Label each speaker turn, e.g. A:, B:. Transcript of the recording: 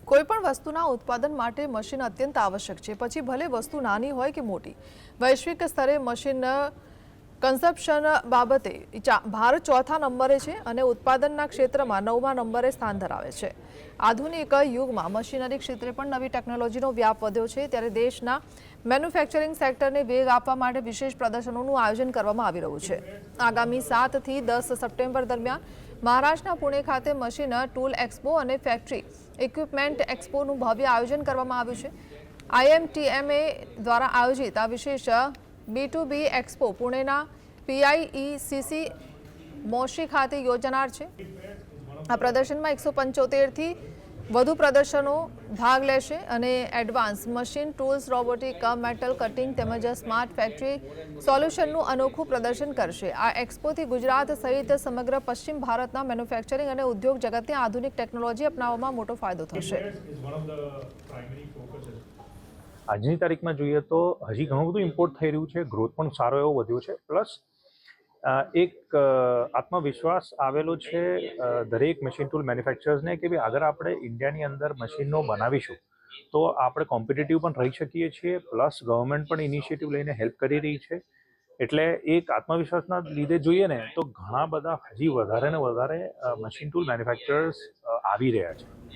A: કોઈપણ વસ્તુના ઉત્પાદન માટે મશીન અત્યંત આવશ્યક છે, પછી ભલે વસ્તુ નાની હોય કે મોટી। વૈશ્વિક સ્તરે મશીન કન્ઝપ્શન બાબતે ભારત ચોથા નંબરે છે અને ઉત્પાદનના ક્ષેત્રમાં 9મા નંબરે સ્થાન ધરાવે છે। આધુનિક યુગમાં મશીનરી ક્ષેત્રે પણ નવી ટેકનોલોજીનો વ્યાપ વધ્યો છે, ત્યારે દેશના મેન્યુફેક્ચરિંગ સેક્ટરને વેગ આપવા માટે વિશેષ પ્રદર્શનોનું આયોજન કરવામાં આવી રહ્યું છે। આગામી 7 થી 10 સપ્ટેમ્બર દરમિયાન મહારાષ્ટ્રના પુણે ખાતે મશીન ટૂલ એક્સપો અને ફેક્ટરી ઇક્વિપમેન્ટ એક્સપોનું ભવ્ય આયોજન કરવામાં આવ્યું છે। IMTMA દ્વારા આયોજિત આ વિશેષ B2B એક્સપો પુણેના PIECC મોશી ખાતે યોજાનાર છે। આ પ્રદર્શનમાં 175થી વધુ પ્રદર્શનો ભાગ લેશે અને advance machine tools, robotic, metal cutting તેમજ સ્માર્ટ ફેક્ટરી સોલ્યુશનનું અનોખું પ્રદર્શન કરશે। આ એક્સપોથી ગુજરાત સહિત સમગ્ર પશ્ચિમ ભારતના મેન્યુફેક્ચરિંગ અને ઉદ્યોગ જગતને આધુનિક ટેકનોલોજી અપનાવવામાં મોટો ફાયદો થશે।
B: આજની તારીખમાં જોઈએ તો હજી ઘણું બધું ઇમ્પોર્ટ થઈ રહ્યું છે, ગ્રોથ પણ સારો એવો વધ્યો છે, પ્લસ એક આત્મવિશ્વાસ આવેલો છે દરેક મશીન ટૂલ મેન્યુફેક્ચરર્સને કે ભાઈ અગર આપણે ઇન્ડિયાની અંદર મશીનો બનાવીશું તો આપણે કોમ્પિટિટિવ પણ રહી શકીએ છીએ, પ્લસ ગવર્મેન્ટ પણ ઇનિશિયેટિવ લઈને હેલ્પ કરી રહી છે। એટલે એક આત્મવિશ્વાસના લીધે જોઈએ ને તો ઘણા બધા હજી વધારે ને વધારે મશીન ટૂલ મેન્યુફેક્ચરર્સ આવી રહ્યા છે।